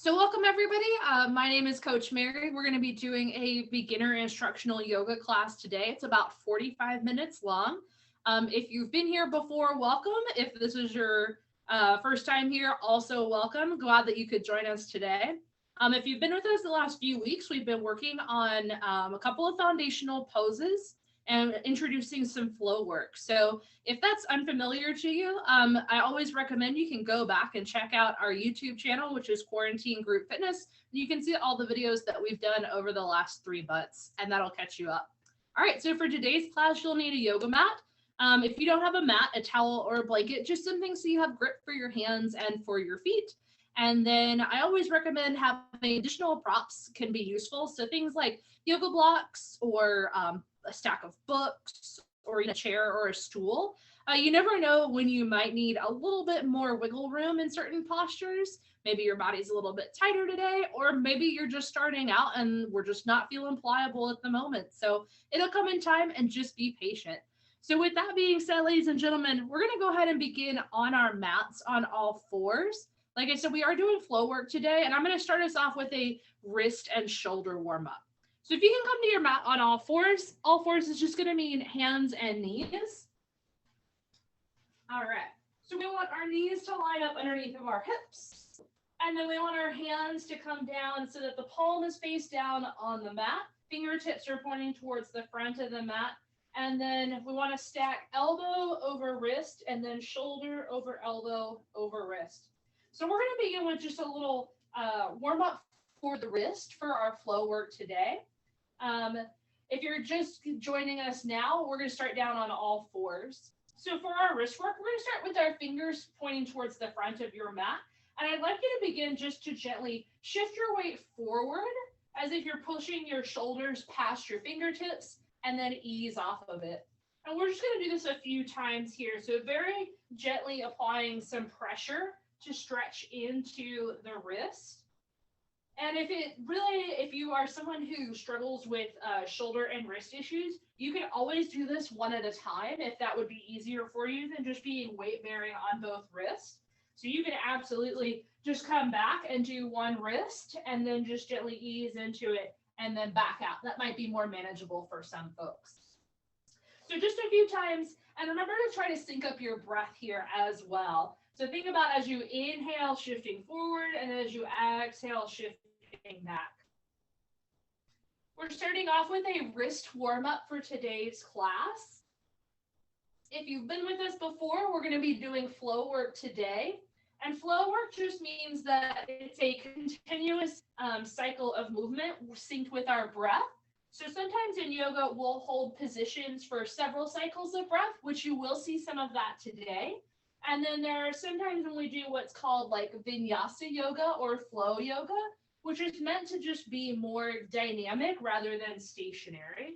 So welcome everybody. My name is Coach Mary. We're going to be doing a beginner instructional yoga class today. It's about 45 minutes long. If you've been here before, welcome. If this is your first time here, also welcome. Glad that you could join us today. If you've been with us the last few weeks, we've been working on a couple of foundational poses and introducing some flow work. So if that's unfamiliar to you, I always recommend you can go back and check out our YouTube channel, which is Quarantine Group Fitness. You can see all the videos that we've done over the last 3 months, and that'll catch you up. All right, so for today's class, you'll need a yoga mat. If you don't have a mat, a towel or a blanket, just something so you have grip for your hands and for your feet. And then I always recommend having additional props can be useful. So things like yoga blocks or a stack of books or even a chair or a stool. You never know when you might need a little bit more wiggle room in certain postures. Maybe your body's a little bit tighter today, or maybe you're just starting out and we're just not feeling pliable at the moment. So it'll come in time and just be patient. So with that being said, ladies and gentlemen, we're going to go ahead and begin on our mats on all fours. Like I said, we are doing flow work today, and I'm going to start us off with a wrist and shoulder warm up. So if you can come to your mat on all fours is just going to mean hands and knees. All right. So we want our knees to line up underneath of our hips. And then we want our hands to come down so that the palm is face down on the mat. Fingertips are pointing towards the front of the mat. And then we want to stack elbow over wrist and then shoulder over elbow over wrist. So we're going to begin with just a little warm up for the wrist for our flow work today. If you're just joining us now, we're going to start down on all fours. So for our wrist work, we're going to start with our fingers pointing towards the front of your mat. And I'd like you to begin just to gently shift your weight forward as if you're pushing your shoulders past your fingertips and then ease off of it. And we're just going to do this a few times here. So very gently applying some pressure to stretch into the wrist. And if you are someone who struggles with shoulder and wrist issues, you can always do this one at a time if that would be easier for you than just being weight bearing on both wrists. So you can absolutely just come back and do one wrist and then just gently ease into it and then back out. That might be more manageable for some folks. So just a few times, and remember to try to sync up your breath here as well. So think about as you inhale, shifting forward, and as you exhale, shifting back. We're starting off with a wrist warm-up for today's class. If you've been with us before, we're going to be doing flow work today. And flow work just means that it's a continuous cycle of movement synced with our breath. So sometimes in yoga, we'll hold positions for several cycles of breath, which you will see some of that today. And then there are sometimes when we do what's called like vinyasa yoga or flow yoga, which is meant to just be more dynamic rather than stationary.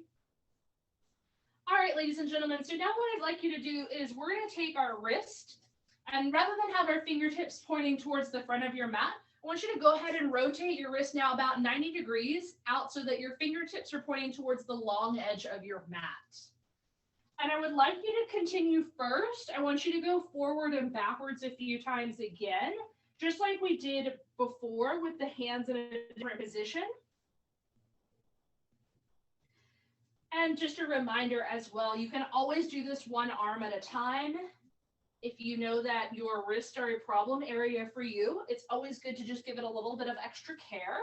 All right, ladies and gentlemen, so now what I'd like you to do is we're going to take our wrist, and rather than have our fingertips pointing towards the front of your mat, I want you to go ahead and rotate your wrist now about 90 degrees out so that your fingertips are pointing towards the long edge of your mat. And I would like you to continue first. I want you to go forward and backwards a few times again, just like we did before with the hands in a different position. And just a reminder as well, you can always do this one arm at a time. If you know that your wrists are a problem area for you, it's always good to just give it a little bit of extra care.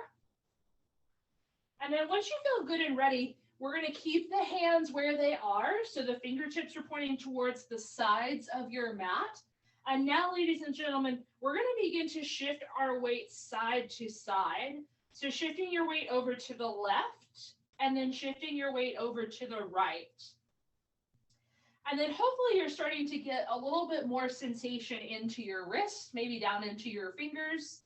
And then once you feel good and ready, we're going to keep the hands where they are. So the fingertips are pointing towards the sides of your mat. And now, ladies and gentlemen, we're going to begin to shift our weight side to side. So shifting your weight over to the left and then shifting your weight over to the right. And then hopefully you're starting to get a little bit more sensation into your wrists, maybe down into your fingers.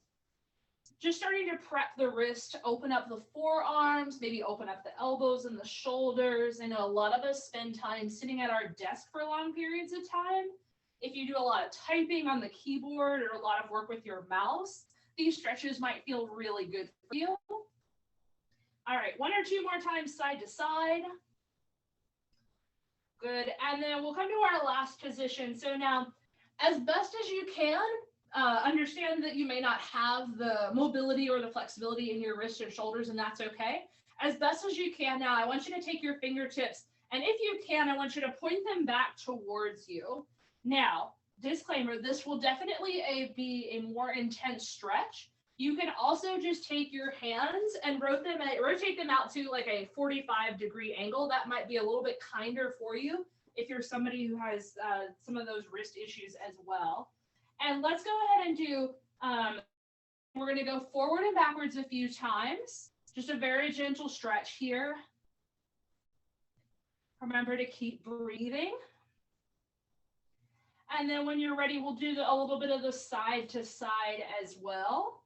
Just starting to prep the wrist to open up the forearms, maybe open up the elbows and the shoulders. I know a lot of us spend time sitting at our desk for long periods of time. If you do a lot of typing on the keyboard or a lot of work with your mouse, these stretches might feel really good for you. All right, 1 or 2 more times side to side. Good, and then we'll come to our last position. So now, as best as you can, Understand that you may not have the mobility or the flexibility in your wrists or shoulders, and that's okay. As best as you can now, I want you to take your fingertips, and if you can, I want you to point them back towards you. Now, disclaimer, this will definitely be a more intense stretch. You can also just take your hands and rotate them out to like a 45-degree angle. That might be a little bit kinder for you if you're somebody who has some of those wrist issues as well. And let's go ahead and do, we're going to go forward and backwards a few times. Just a very gentle stretch here. Remember to keep breathing. And then when you're ready, we'll do a little bit of the side to side as well.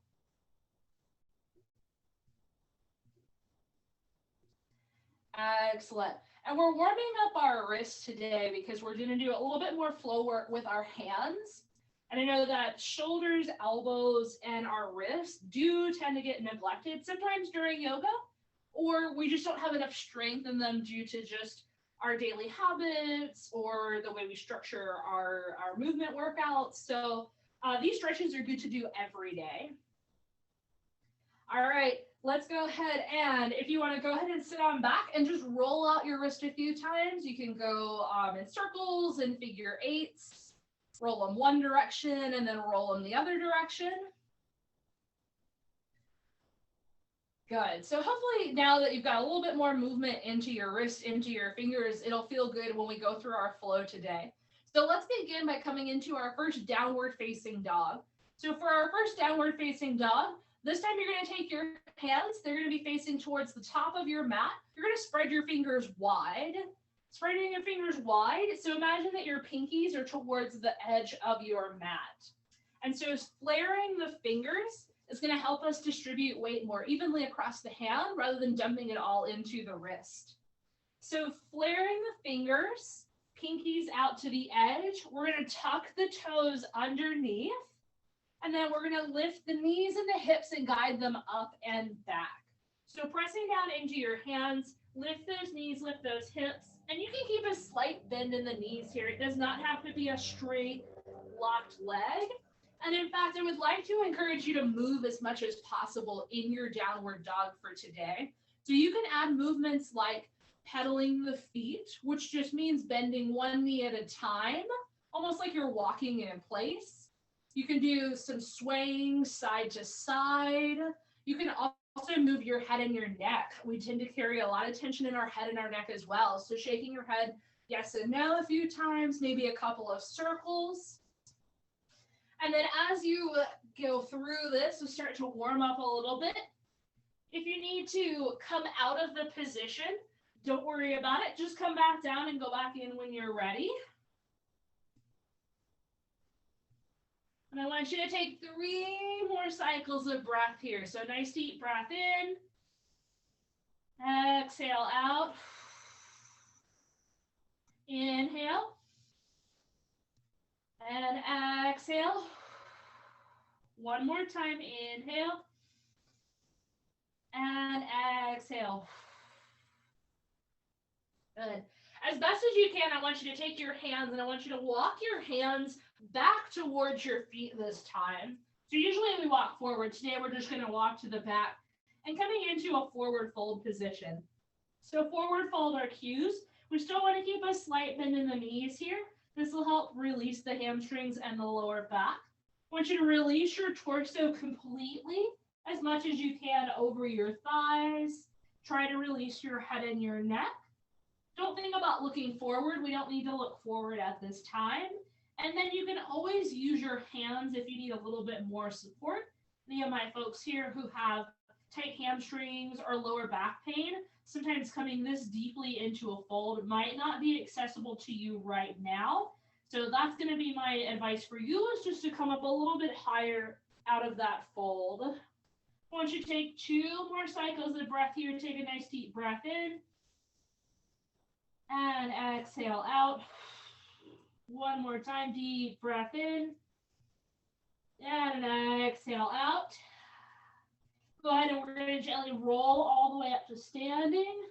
Excellent. And we're warming up our wrists today because we're going to do a little bit more flow work with our hands. And I know that shoulders, elbows, and our wrists do tend to get neglected sometimes during yoga, or we just don't have enough strength in them due to just our daily habits or the way we structure our movement workouts. So these stretches are good to do every day. All right, let's go ahead, and if you want to go ahead and sit on back and just roll out your wrist a few times, you can go in circles and figure eights, roll them one direction and then roll them the other direction. Good. So hopefully now that you've got a little bit more movement into your wrist, into your fingers, it'll feel good when we go through our flow today. So let's begin by coming into our first downward facing dog. So for our first downward facing dog, this time you're going to take your hands, they're going to be facing towards the top of your mat. You're going to spread your fingers wide, spreading your fingers wide. So imagine that your pinkies are towards the edge of your mat. And so flaring the fingers is going to help us distribute weight more evenly across the hand rather than dumping it all into the wrist. So flaring the fingers, pinkies out to the edge, we're going to tuck the toes underneath, and then we're going to lift the knees and the hips and guide them up and back. So pressing down into your hands, lift those knees, lift those hips, and you can keep a slight bend in the knees here. It does not have to be a straight locked leg. And in fact, I would like to encourage you to move as much as possible in your downward dog for today. So you can add movements like pedaling the feet, which just means bending one knee at a time, almost like you're walking in place. You can do some swaying side to side. You can also move your head and your neck. We tend to carry a lot of tension in our head and our neck as well. So shaking your head yes and no a few times, maybe a couple of circles. And then as you go through this, we'll start to warm up a little bit. If you need to come out of the position, don't worry about it. Just come back down and go back in when you're ready. And I want you to take 3 more cycles of breath here. So nice deep breath in. Exhale out. Inhale. And exhale. One more time, inhale. And exhale. Good. As best as you can, I want you to take your hands and I want you to walk your hands back towards your feet this time. So usually we walk forward. Today we're just going to walk to the back and coming into a forward fold position. So forward fold our cues. We still want to keep a slight bend in the knees here. This will help release the hamstrings and the lower back. I want you to release your torso completely as much as you can over your thighs. Try to release your head and your neck. Don't think about looking forward. We don't need to look forward at this time. And then you can always use your hands if you need a little bit more support. Many of my folks here who have tight hamstrings or lower back pain, sometimes coming this deeply into a fold might not be accessible to you right now. So that's going to be my advice for you, is just to come up a little bit higher out of that fold. I want you to take 2 more cycles of breath here. Take a nice deep breath in. And exhale out. One more time, deep breath in. And exhale out. Go ahead and we're going to gently roll all the way up to standing.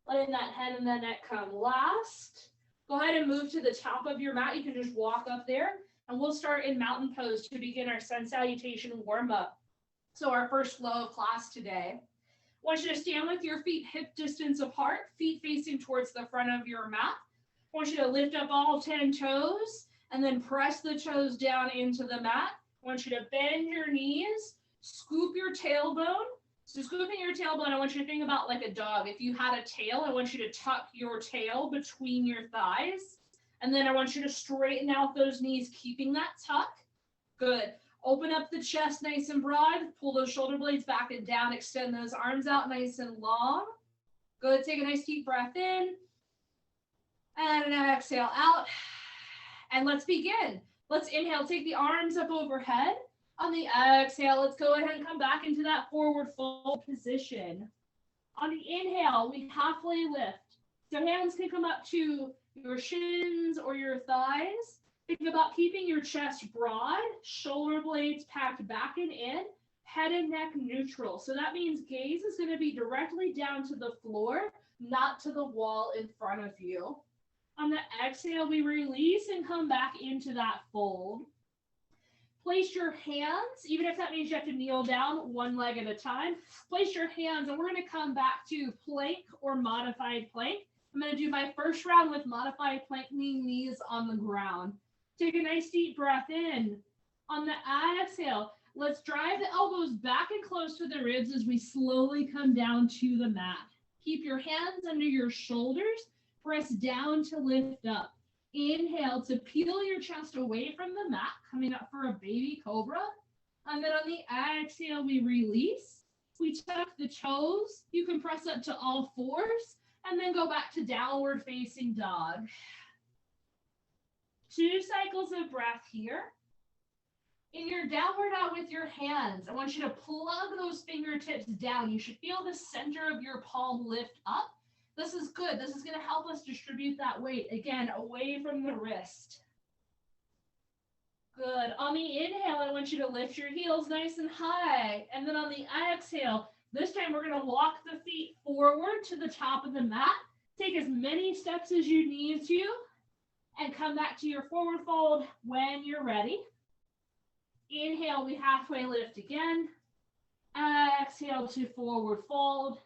Letting that head and the neck come last. Go ahead and move to the top of your mat. You can just walk up there. And we'll start in mountain pose to begin our sun salutation warm up. So our first flow of class today. I want you to stand with your feet hip distance apart, feet facing towards the front of your mat. I want you to lift up all 10 toes and then press the toes down into the mat. I want you to bend your knees, scoop your tailbone. So scooping your tailbone, I want you to think about like a dog. If you had a tail, I want you to tuck your tail between your thighs. And then I want you to straighten out those knees, keeping that tuck. Good. Open up the chest nice and broad. Pull those shoulder blades back and down. Extend those arms out nice and long. Good. Take a nice deep breath in. And an exhale out. And let's begin. Let's inhale. Take the arms up overhead. On the exhale, let's go ahead and come back into that forward fold position. On the inhale, we halfway lift. So hands can come up to your shins or your thighs. Think about keeping your chest broad, shoulder blades packed back and in, head and neck neutral. So that means gaze is going to be directly down to the floor, not to the wall in front of you. On the exhale, we release and come back into that fold. Place your hands, even if that means you have to kneel down one leg at a time, place your hands and we're going to come back to plank or modified plank. I'm going to do my first round with modified plank, knees on the ground. Take a nice deep breath in. On the exhale, let's drive the elbows back and close to the ribs as we slowly come down to the mat. Keep your hands under your shoulders. Press down to lift up. Inhale to peel your chest away from the mat, coming up for a baby cobra. And then on the exhale, we release. We tuck the toes. You can press up to all fours and then go back to downward facing dog. 2 cycles of breath here. In your downward dog with your hands, I want you to plug those fingertips down. You should feel the center of your palm lift up. This is good. This is going to help us distribute that weight, again, away from the wrist. Good. On the inhale, I want you to lift your heels nice and high. And then on the exhale, this time we're going to walk the feet forward to the top of the mat. Take as many steps as you need to. And come back to your forward fold when you're ready. Inhale, we halfway lift again. Exhale to forward fold.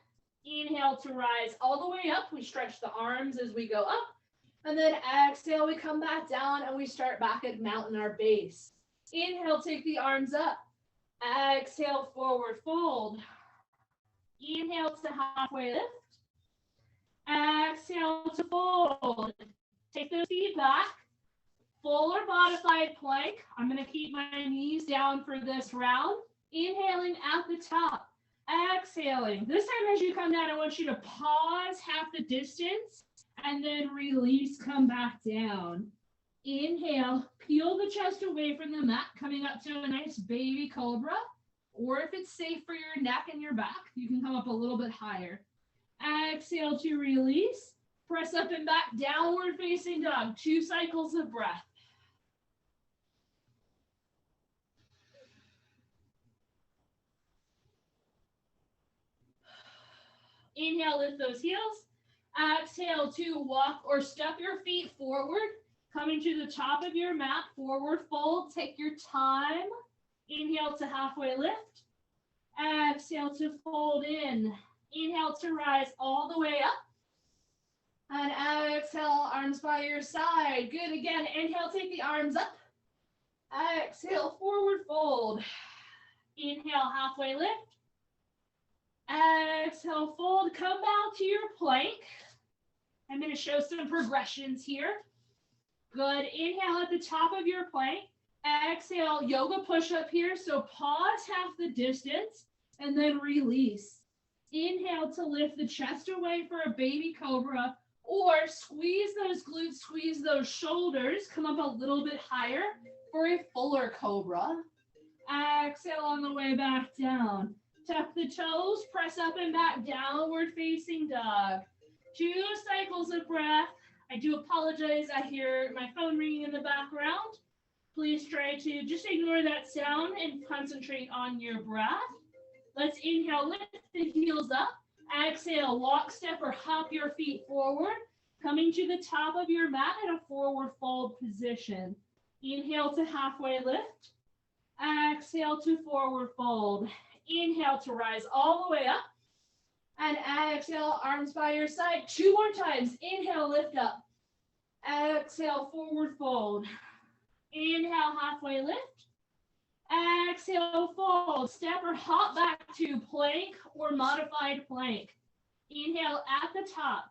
Inhale to rise all the way up. We stretch the arms as we go up. And then exhale, we come back down and we start back at mountain our base. Inhale, take the arms up. Exhale, forward fold. Inhale to halfway lift. Exhale to fold. Take those feet back. Full or modified plank. I'm going to keep my knees down for this round. Inhaling at the top. Exhaling. This time as you come down, I want you to pause half the distance and then release, come back down. Inhale, peel the chest away from the mat, coming up to a nice baby cobra. Or if it's safe for your neck and your back, you can come up a little bit higher. Exhale to release. Press up and back, downward facing dog. 2 cycles of breath. Inhale, lift those heels. Exhale to walk or step your feet forward, coming to the top of your mat, forward fold. Take your time. Inhale to halfway lift. Exhale to fold in. Inhale to rise all the way up. And exhale, arms by your side. Good. Again, inhale, take the arms up. Exhale, forward fold. Inhale, halfway lift. Exhale, fold. Come back to your plank. I'm going to show some progressions here. Good. Inhale at the top of your plank. Exhale, yoga push-up here. So pause half the distance and then release. Inhale to lift the chest away for a baby cobra, or squeeze those glutes, squeeze those shoulders, come up a little bit higher for a fuller cobra. Exhale on the way back down. Tuck the toes, press up and back, downward facing dog. 2 cycles of breath. I do apologize, I hear my phone ringing in the background. Please try to just ignore that sound and concentrate on your breath. Let's inhale, lift the heels up. Exhale, walk, step, or hop your feet forward, coming to the top of your mat in a forward fold position. Inhale to halfway lift. Exhale to forward fold. Inhale to rise all the way up. And exhale, arms by your side. 2 more times. Inhale, lift up. Exhale, forward fold. Inhale, halfway lift. Exhale, fold. Step or hop back to plank or modified plank. Inhale at the top.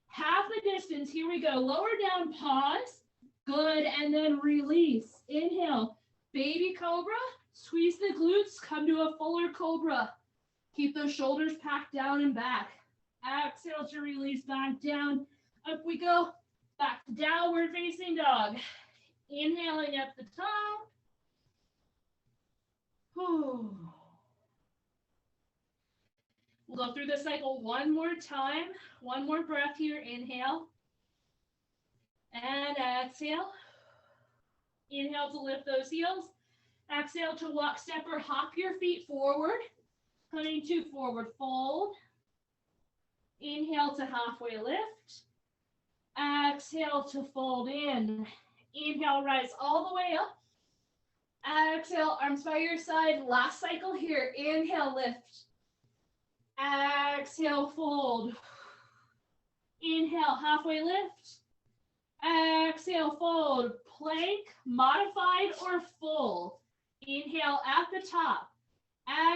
Half the distance. Here we go. Lower down, pause. Good. And then release. Inhale, baby cobra. Squeeze the glutes. Come to a fuller cobra. Keep those shoulders packed down and back. Exhale to release back down. Up we go. Back to downward facing dog. Inhaling at the top. We'll go through the cycle one more time. One more breath here. Inhale. And exhale. Inhale to lift those heels. Exhale to walk, step, or hop your feet forward. Coming to forward fold. Inhale to halfway lift. Exhale to fold in. Inhale, rise all the way up. Exhale, arms by your side. Last cycle here. Inhale, lift. Exhale, fold. Inhale, halfway lift. Exhale, fold. Plank, modified, or full. Inhale at the top.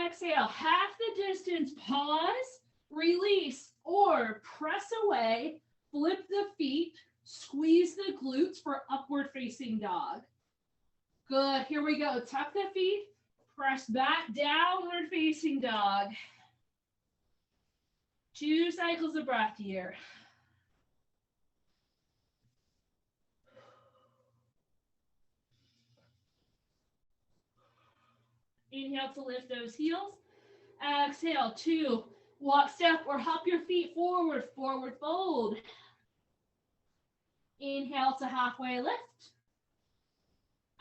Exhale, half the distance. Pause, release, or press away. Flip the feet. Squeeze the glutes for upward facing dog. Good. Here we go. Tuck the feet. Press back, downward facing dog. 2 cycles of breath here. Inhale to lift those heels. Exhale to walk, step, or hop your feet forward, forward fold. Inhale to halfway lift.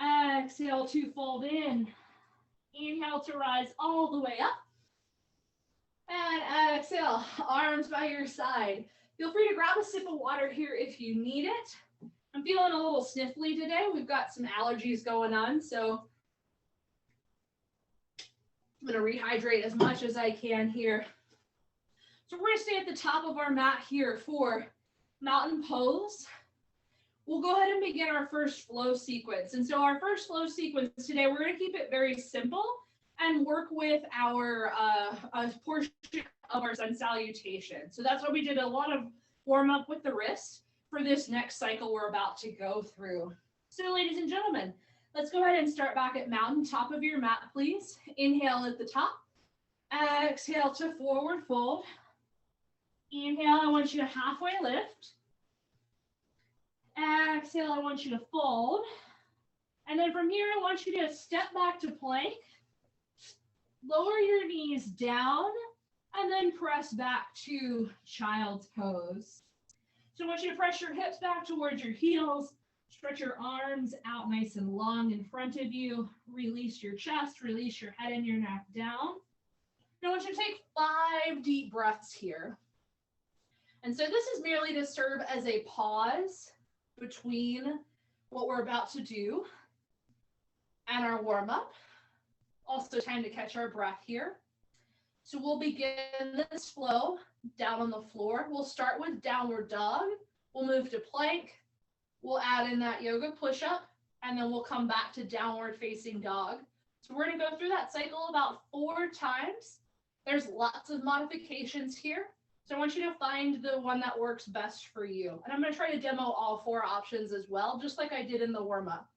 Exhale to fold in. Inhale to rise all the way up. And exhale, arms by your side. Feel free to grab a sip of water here if you need it. I'm feeling a little sniffly today. We've got some allergies going on, so I'm going to rehydrate as much as I can here. So we're going to stay at the top of our mat here for mountain pose. We'll go ahead and begin our first flow sequence. And so our first flow sequence today, we're going to keep it very simple and work with our a portion of our sun salutation. So that's why we did a lot of warm up with the wrist for this next cycle we're about to go through. So ladies and gentlemen, let's go ahead and start back at mountain, top of your mat, please. Inhale at the top. Exhale to forward fold. Inhale, I want you to halfway lift. Exhale, I want you to fold. And then from here, I want you to step back to plank. Lower your knees down, and then press back to child's pose. So I want you to press your hips back towards your heels. Stretch your arms out nice and long in front of you. Release your chest, release your head and your neck down. Now I want you to take 5 deep breaths here. And so this is merely to serve as a pause between what we're about to do and our warm up. Also time to catch our breath here. So we'll begin this flow down on the floor. We'll start with downward dog. We'll move to plank. We'll add in that yoga push-up, and then we'll come back to downward facing dog. So we're going to go through that cycle about 4 times. There's lots of modifications here. So I want you to find the one that works best for you. And I'm going to try to demo all 4 options as well, just like I did in the warm-up.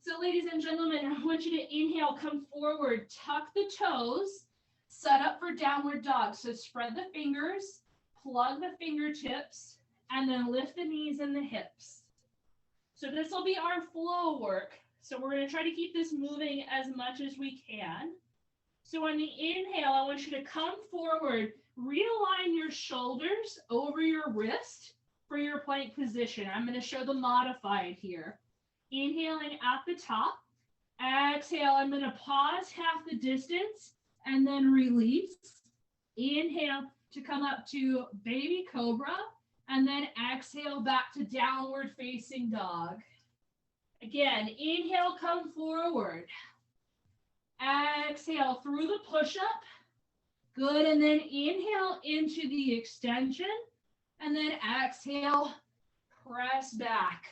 So ladies and gentlemen, I want you to inhale, come forward, tuck the toes, set up for downward dog. So spread the fingers, plug the fingertips, and then lift the knees and the hips. So this will be our flow work. So we're going to try to keep this moving as much as we can. So on the inhale, I want you to come forward, realign your shoulders over your wrist for your plank position. I'm going to show the modified here. Inhaling at the top. Exhale, I'm going to pause half the distance and then release. Inhale to come up to baby cobra, and then exhale back to downward facing dog. Again, inhale, come forward. Exhale through the push-up. Good, and then inhale into the extension. And then exhale, press back.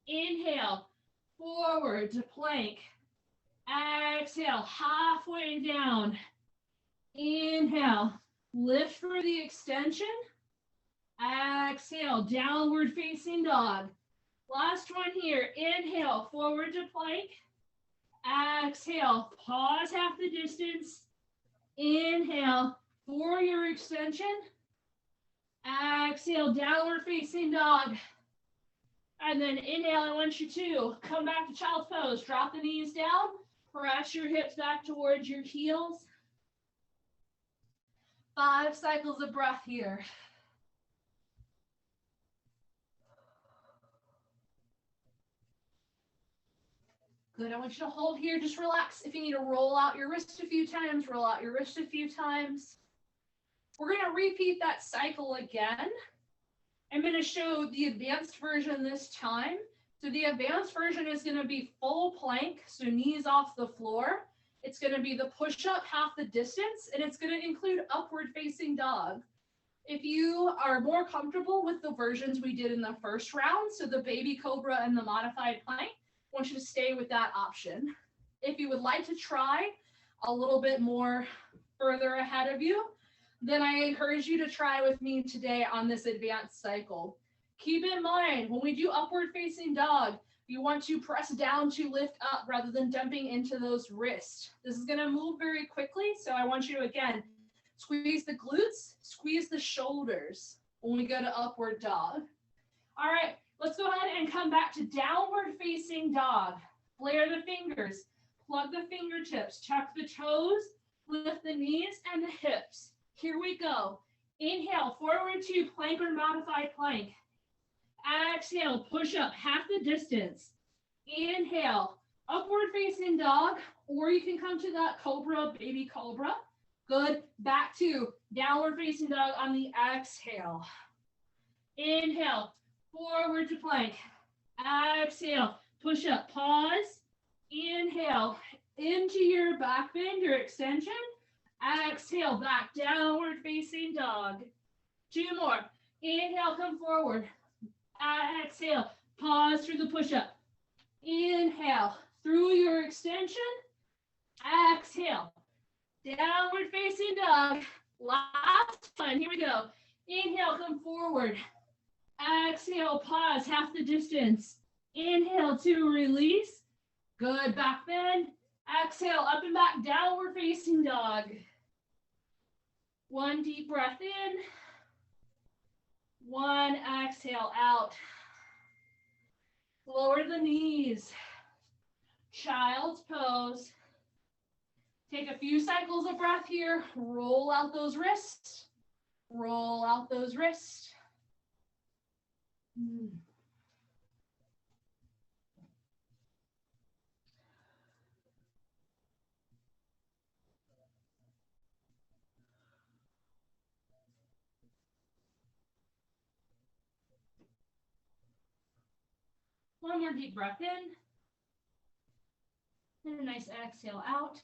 Inhale, forward to plank. Exhale, halfway down. Inhale, lift for the extension. Exhale, downward facing dog. Last one here. Inhale, forward to plank. Exhale, pause half the distance. Inhale for your extension. Exhale, downward facing dog. And then inhale, I want you to come back to child's pose. Drop the knees down. Press your hips back towards your heels. 5 cycles of breath here. Good, I want you to hold here, just relax. If you need to roll out your wrist a few times, roll out your wrist a few times. We're gonna repeat that cycle again. I'm gonna show the advanced version this time. So the advanced version is gonna be full plank, so knees off the floor. It's gonna be the push-up half the distance, and it's gonna include upward facing dog. If you are more comfortable with the versions we did in the first round, so the baby cobra and the modified plank, I want you to stay with that option. If you would like to try a little bit more further ahead of you, then I encourage you to try with me today on this advanced cycle. Keep in mind, when we do upward facing dog, you want to press down to lift up rather than dumping into those wrists. This is gonna move very quickly, so I want you to, again, squeeze the glutes, squeeze the shoulders when we go to upward dog. All right, let's go ahead and come back to downward facing dog. Flare the fingers, plug the fingertips, tuck the toes, lift the knees and the hips. Here we go. Inhale, forward to plank or modified plank. Exhale, push up half the distance. Inhale, upward facing dog, or you can come to that cobra, baby cobra. Good, back to downward facing dog on the exhale. Inhale, forward to plank. Exhale, push up, pause. Inhale, into your back bend, your extension. Exhale, back, downward facing dog. 2 more. Inhale, come forward. Exhale, pause through the push-up. Inhale, through your extension. Exhale, downward facing dog. Last one, here we go. Inhale, come forward. Exhale, pause, half the distance. Inhale to release. Good, back bend. Exhale, up and back, downward facing dog. 1 deep breath in. 1 exhale out. Lower the knees. Child's pose. Take a few cycles of breath here. Roll out those wrists. Roll out those wrists. One more deep breath in. And a nice exhale out.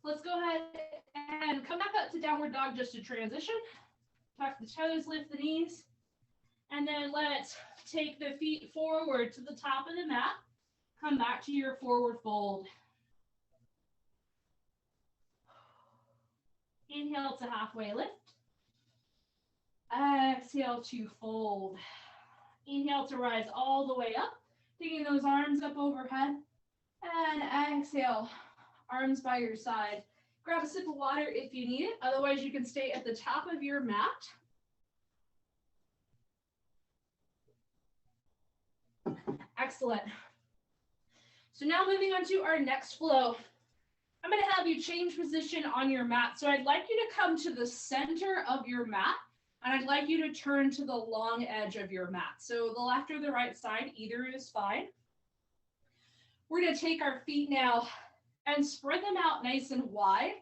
Let's go ahead and come back up to downward dog just to transition. Tuck the toes, lift the knees. And then let's take the feet forward to the top of the mat. Come back to your forward fold. Inhale to halfway lift. Exhale to fold. Inhale to rise all the way up, taking those arms up overhead. And exhale, arms by your side. Grab a sip of water if you need it. Otherwise, you can stay at the top of your mat. Excellent. So now moving on to our next flow. I'm going to have you change position on your mat. So I'd like you to come to the center of your mat. And I'd like you to turn to the long edge of your mat. So the left or the right side, either is fine. We're going to take our feet now and spread them out nice and wide,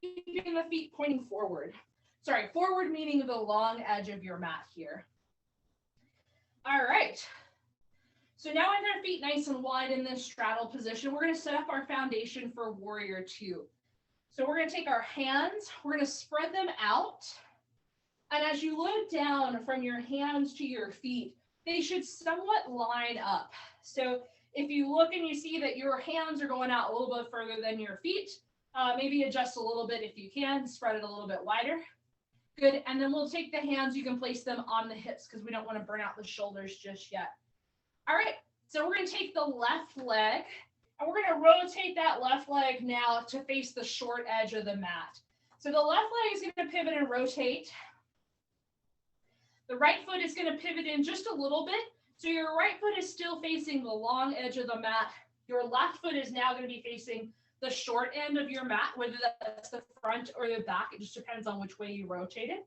keeping the feet pointing forward. Sorry, forward meaning the long edge of your mat here. All right. So now with our feet nice and wide in this straddle position, we're going to set up our foundation for warrior two. So we're going to take our hands, we're going to spread them out. And as you look down from your hands to your feet, they should somewhat line up. So if you look and you see that your hands are going out a little bit further than your feet, maybe adjust a little bit if you can, spread it a little bit wider. Good, and then we'll take the hands, you can place them on the hips because we don't want to burn out the shoulders just yet. All right, so we're going to take the left leg, and we're going to rotate that left leg now to face the short edge of the mat. So the left leg is going to pivot and rotate. The right foot is going to pivot in just a little bit. So your right foot is still facing the long edge of the mat. Your left foot is now going to be facing the short end of your mat, whether that's the front or the back. It just depends on which way you rotate it.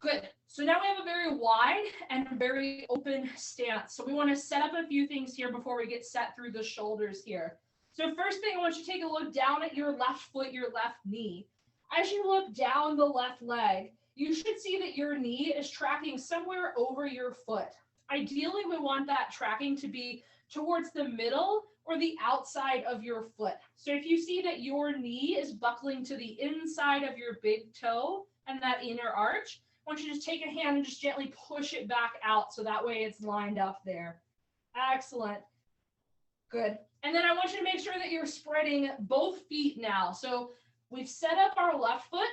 Good. So now we have a very wide and very open stance. So we want to set up a few things here before we get set through the shoulders here. So first thing, I want you to take a look down at your left foot, your left knee. As you look down the left leg, you should see that your knee is tracking somewhere over your foot. Ideally, we want that tracking to be towards the middle or the outside of your foot. So if you see that your knee is buckling to the inside of your big toe and that inner arch, I want you to just take a hand and just gently push it back out so that way it's lined up there. Excellent. Good. And then I want you to make sure that you're spreading both feet now. So we've set up our left foot,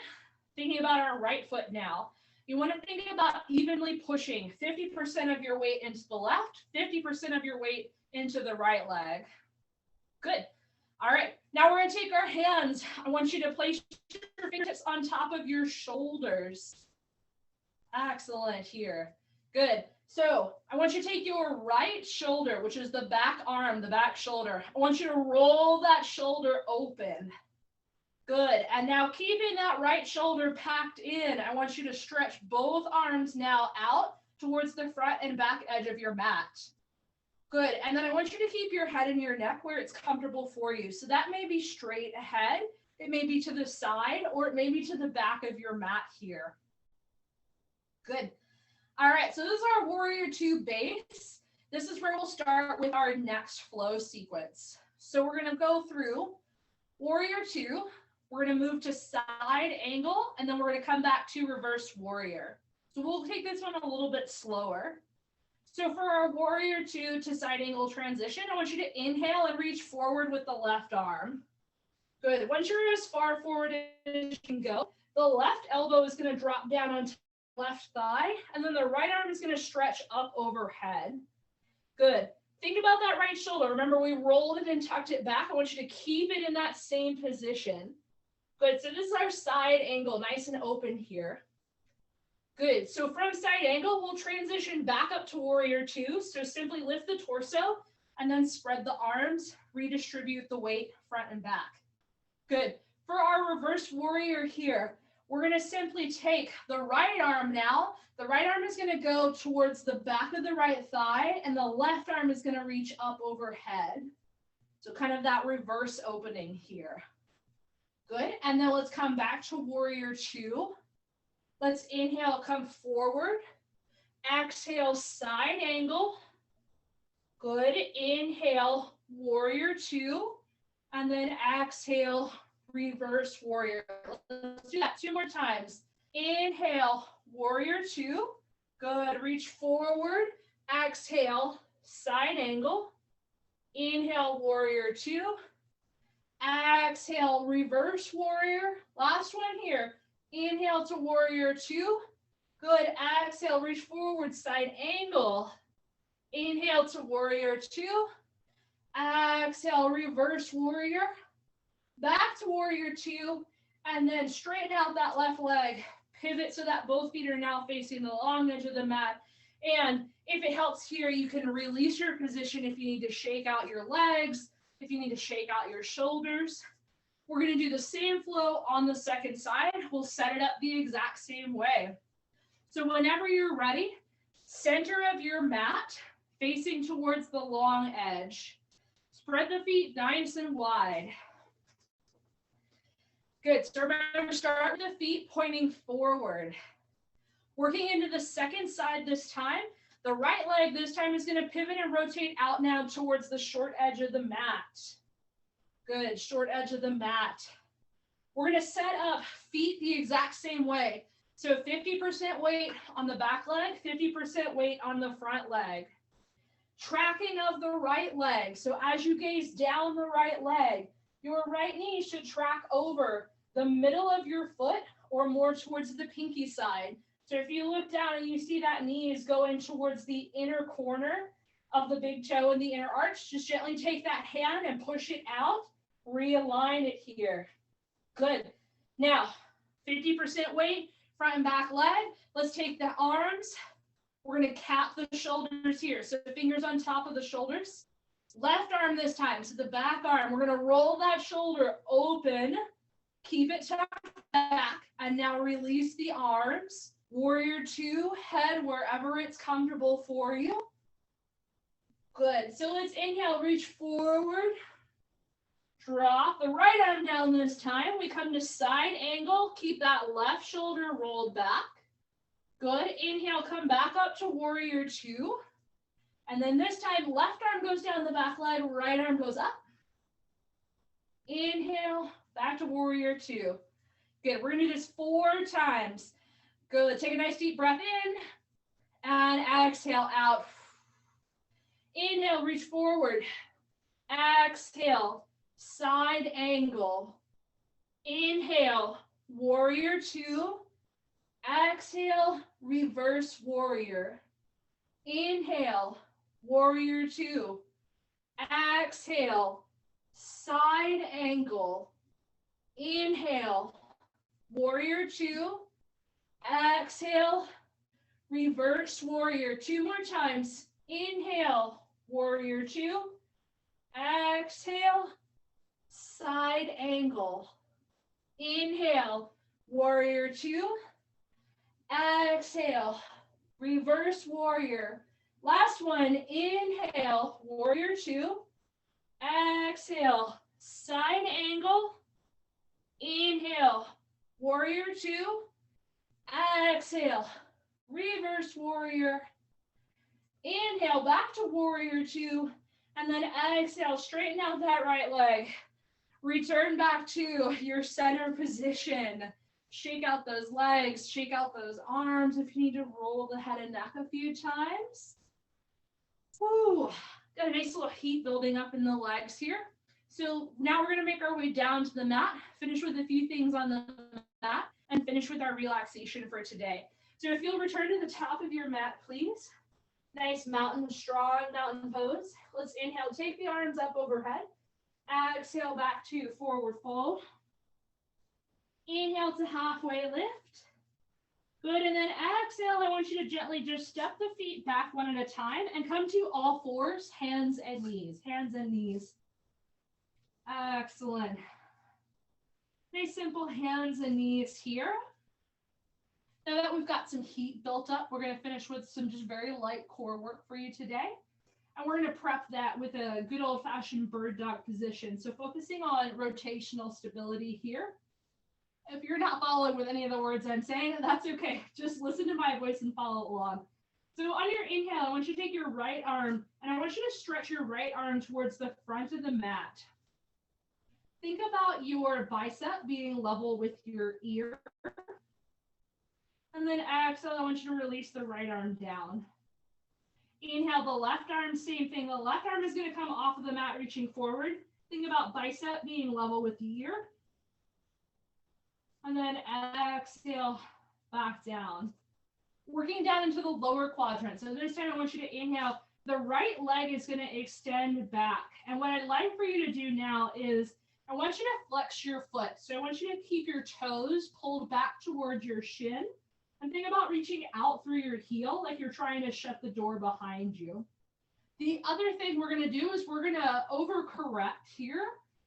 thinking about our right foot now. You want to think about evenly pushing 50% of your weight into the left, 50% of your weight into the right leg. Good. All right. Now we're going to take our hands. I want you to place your fingertips on top of your shoulders. Excellent here. Good. So I want you to take your right shoulder, which is the back arm, the back shoulder. I want you to roll that shoulder open. Good. And now keeping that right shoulder packed in, I want you to stretch both arms now out towards the front and back edge of your mat. Good. And then I want you to keep your head and your neck where it's comfortable for you. So that may be straight ahead, it may be to the side, or it may be to the back of your mat here. Good. All right. So this is our warrior two base. This is where we'll start with our next flow sequence. So we're going to go through warrior two. We're going to move to side angle, and then we're going to come back to reverse warrior. So we'll take this one a little bit slower. So for our warrior two to side angle transition, I want you to inhale and reach forward with the left arm. Good. Once you're as far forward as you can go, the left elbow is going to drop down onto the left thigh, and then the right arm is going to stretch up overhead. Good. Think about that right shoulder. Remember, we rolled it and tucked it back. I want you to keep it in that same position. Good. So this is our side angle, nice and open here. Good. So from side angle, we'll transition back up to warrior two. So simply lift the torso and then spread the arms, redistribute the weight front and back. Good. For our reverse warrior here, we're going to simply take the right arm now. The right arm is going to go towards the back of the right thigh, and the left arm is going to reach up overhead. So kind of that reverse opening here. Good. And then let's come back to warrior two. Let's inhale, come forward. Exhale, side angle. Good. Inhale, warrior two. And then exhale, reverse warrior. Let's do that two more times. Inhale, warrior two. Good. Reach forward. Exhale, side angle. Inhale, warrior two. Exhale, reverse warrior. Last one here. Inhale to warrior two. Good. Exhale, reach forward, side angle. Inhale to warrior two. Exhale, reverse warrior. Back to warrior two. And then straighten out that left leg. Pivot so that both feet are now facing the long edge of the mat. And if it helps here, you can release your position if you need to shake out your legs, if you need to shake out your shoulders. We're going to do the same flow on the second side. We'll set it up the exact same way. So whenever you're ready, center of your mat facing towards the long edge. Spread the feet nice and wide. Good. So remember, start with the feet pointing forward. Working into the second side this time, The right leg this time is going to pivot and rotate out now towards the short edge of the mat. Good, short edge of the mat. We're going to set up feet the exact same way. So 50% weight on the back leg, 50% weight on the front leg. Tracking of the right leg. So as you gaze down the right leg, your right knee should track over the middle of your foot or more towards the pinky side. So if you look down and you see that knee is going towards the inner corner of the big toe and the inner arch, just gently take that hand and push it out. Realign it here. Good. Now, 50% weight, front and back leg. Let's take the arms. We're going to cap the shoulders here. So the fingers on top of the shoulders. Left arm this time. So the back arm. We're going to roll that shoulder open. Keep it tucked back. And now release the arms. Warrior two, head wherever it's comfortable for you. Good. So let's inhale, reach forward. Drop the right arm down this time. We come to side angle. Keep that left shoulder rolled back. Good. Inhale, come back up to warrior two. And then this time, left arm goes down the back leg, right arm goes up. Inhale, back to warrior two. Good. We're going to do this 4 times. Good. Take a nice deep breath in and exhale out. Inhale, reach forward. Exhale, side angle. Inhale, warrior two. Exhale, reverse warrior. Inhale, warrior two. Exhale, side angle. Inhale, warrior two. Exhale, reverse warrior. 2 more times. Inhale, warrior two. Exhale, side angle. Inhale, warrior two. Exhale, reverse warrior. Last one, inhale, warrior two. Exhale, side angle. Inhale, warrior two. Exhale, reverse warrior. Inhale, back to warrior two. And then exhale, straighten out that right leg. Return back to your center position. Shake out those legs, shake out those arms if you need to roll the head and neck a few times. Woo, got a nice little heat building up in the legs here. So now we're going to make our way down to the mat, finish with a few things on the mat, and finish with our relaxation for today. So if you'll return to the top of your mat, please. Nice mountain, strong mountain pose. Let's inhale, take the arms up overhead. Exhale back to forward fold. Inhale to halfway lift. Good, and then exhale, I want you to gently just step the feet back one at a time and come to all fours, hands and knees, hands and knees. Excellent. Nice simple hands and knees here. Now that we've got some heat built up, we're going to finish with some just very light core work for you today. And we're going to prep that with a good old-fashioned bird dog position. So focusing on rotational stability here. If you're not following with any of the words I'm saying, that's okay. Just listen to my voice and follow along. So on your inhale, I want you to take your right arm, and I want you to stretch your right arm towards the front of the mat. Think about your bicep being level with your ear. And then exhale, I want you to release the right arm down. Inhale the left arm, same thing. The left arm is going to come off of the mat, reaching forward. Think about bicep being level with the ear. And then exhale, back down. Working down into the lower quadrant. So this time I want you to inhale. The right leg is going to extend back. And what I'd like for you to do now is I want you to flex your foot. So I want you to keep your toes pulled back towards your shin. And think about reaching out through your heel like you're trying to shut the door behind you. The other thing we're going to do is we're going to overcorrect here.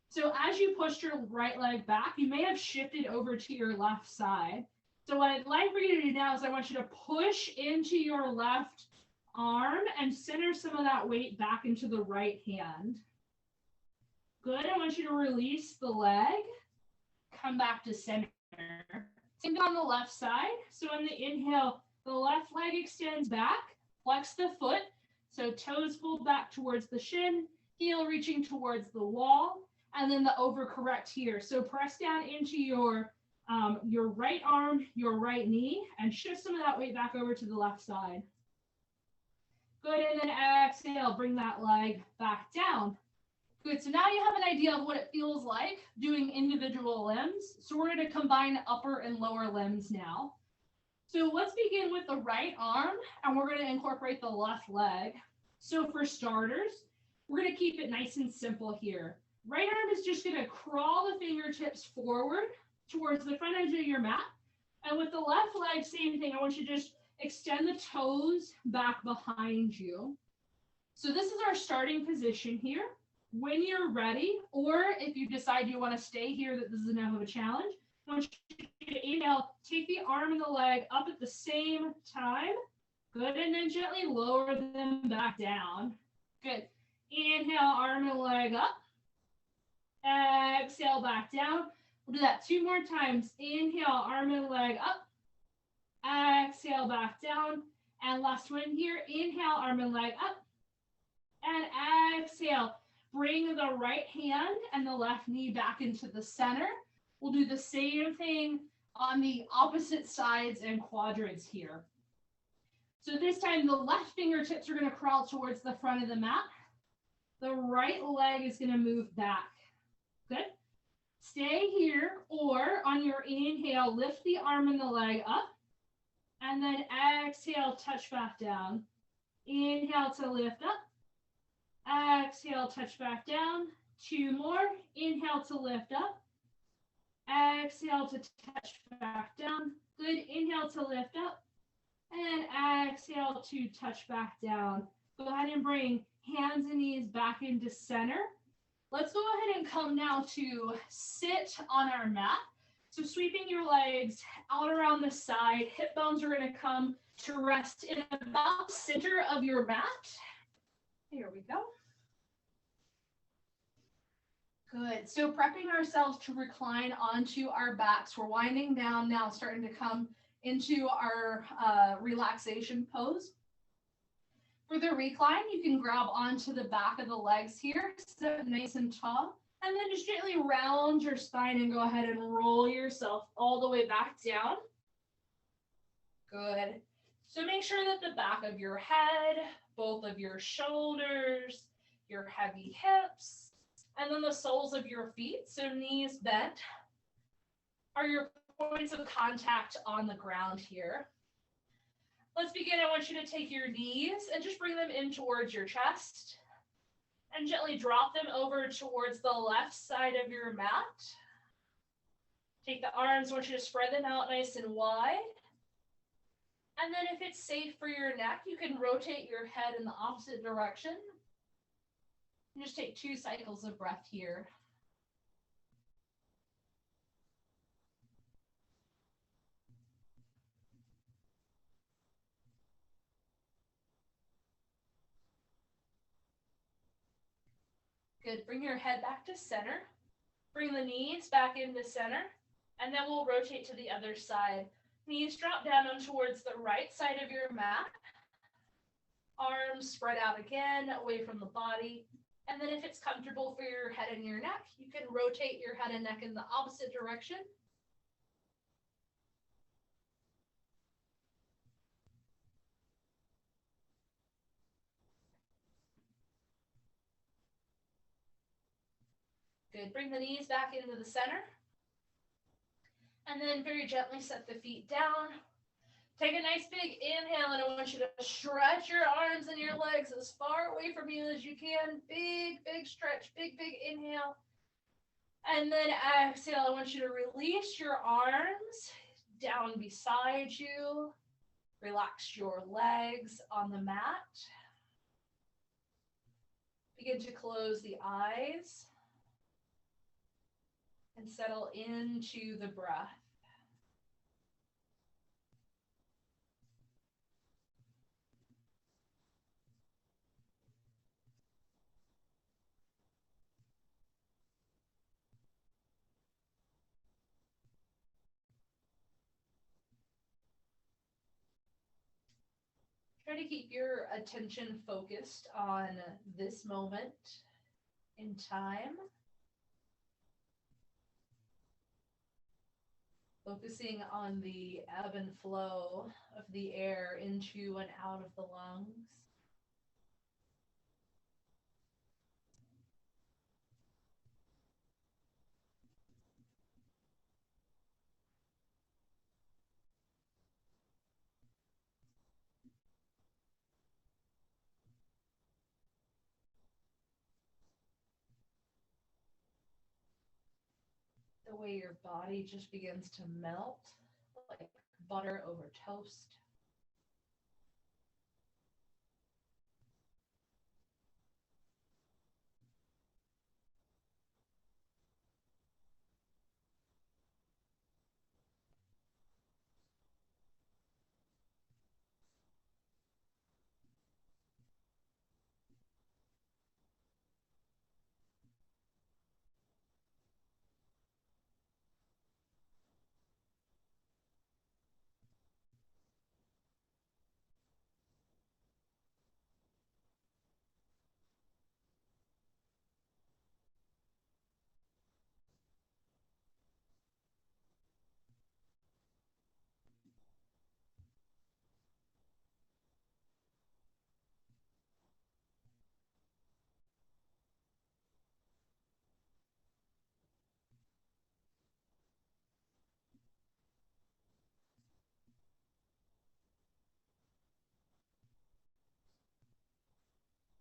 So as you push your right leg back, you may have shifted over to your left side. So what I'd like for you to do now is I want you to push into your left arm and center some of that weight back into the right hand. Good. I want you to release the leg. Come back to center. Same thing on the left side. So on the inhale, the left leg extends back. Flex the foot, so toes pulled back towards the shin, heel reaching towards the wall, and then the overcorrect here. So press down into your right arm, your right knee, and shift some of that weight back over to the left side. Good, and then exhale, bring that leg back down. Good, so now you have an idea of what it feels like doing individual limbs. So we're going to combine upper and lower limbs now. So let's begin with the right arm, and we're going to incorporate the left leg. So for starters, we're going to keep it nice and simple here. Right arm is just going to crawl the fingertips forward towards the front edge of your mat. And with the left leg, same thing. I want you to just extend the toes back behind you. So this is our starting position here. When you're ready, or if you decide you want to stay here, that this is enough of a challenge, I want you to inhale, take the arm and the leg up at the same time. Good, and then gently lower them back down. Good. Inhale, arm and leg up. Exhale, back down. We'll do that 2 more times. Inhale, arm and leg up. Exhale, back down. And last one here. Inhale, arm and leg up. And exhale. Bring the right hand and the left knee back into the center. We'll do the same thing on the opposite sides and quadrants here. So this time the left fingertips are going to crawl towards the front of the mat. The right leg is going to move back. Good. Stay here, or on your inhale, lift the arm and the leg up. And then exhale, touch back down. Inhale to lift up. Exhale, touch back down. 2 more. Inhale to lift up. Exhale to touch back down. Good. Inhale to lift up. And exhale to touch back down. Go ahead and bring hands and knees back into center. Let's go ahead and come now to sit on our mat. So sweeping your legs out around the side, hip bones are going to come to rest in about the center of your mat. Here we go. Good. So prepping ourselves to recline onto our backs. We're winding down now, starting to come into our relaxation pose. For the recline, you can grab onto the back of the legs here, sit nice and tall, and then just gently round your spine and go ahead and roll yourself all the way back down. Good. So make sure that the back of your head, both of your shoulders, your heavy hips, and then the soles of your feet, so knees bent, are your points of contact on the ground here. Let's begin. I want you to take your knees and just bring them in towards your chest and gently drop them over towards the left side of your mat. Take the arms, I want you to spread them out nice and wide. And then if it's safe for your neck, you can rotate your head in the opposite direction. And just take 2 cycles of breath here. Good. Bring your head back to center. Bring the knees back into center. And then we'll rotate to the other side. Knees drop down towards the right side of your mat. Arms spread out again, away from the body. And then if it's comfortable for your head and your neck, you can rotate your head and neck in the opposite direction. Good. Bring the knees back into the center. And then very gently set the feet down. Take a nice big inhale, and I want you to stretch your arms and your legs as far away from you as you can. Big, big stretch, big, big inhale. And then exhale, I want you to release your arms down beside you. Relax your legs on the mat. Begin to close the eyes and settle into the breath. Try to keep your attention focused on this moment in time. Focusing on the ebb and flow of the air into and out of the lungs. The way your body just begins to melt like butter over toast.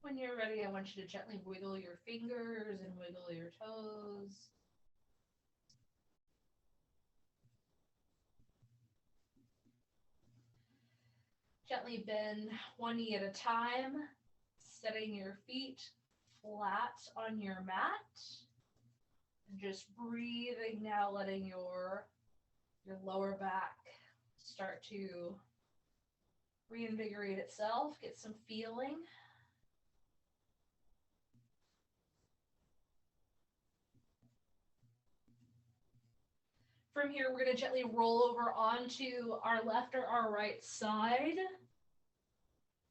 When you're ready, I want you to gently wiggle your fingers and wiggle your toes. Gently bend one knee at a time, setting your feet flat on your mat. Just breathing now, letting your lower back start to reinvigorate itself, get some feeling. From here, we're going to gently roll over onto our left or our right side.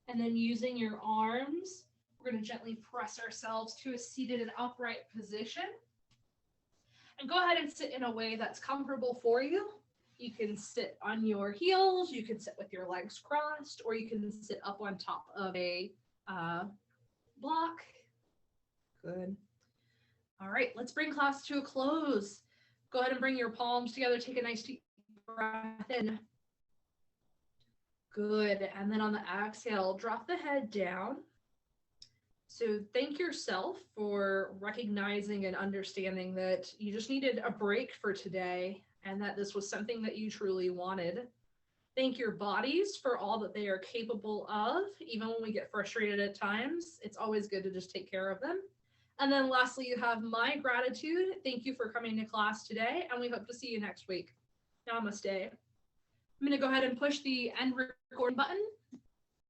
And then using your arms, we're going to gently press ourselves to a seated and upright position. And go ahead and sit in a way that's comfortable for you. You can sit on your heels, you can sit with your legs crossed, or you can sit up on top of a block. Good. All right, let's bring class to a close. Go ahead and bring your palms together. Take a nice deep breath in. Good. And then on the exhale, drop the head down. So thank yourself for recognizing and understanding that you just needed a break for today and that this was something that you truly wanted. Thank your bodies for all that they are capable of, even when we get frustrated at times. It's always good to just take care of them. And then lastly, you have my gratitude. Thank you for coming to class today, and we hope to see you next week. Namaste. I'm going to go ahead and push the end recording button.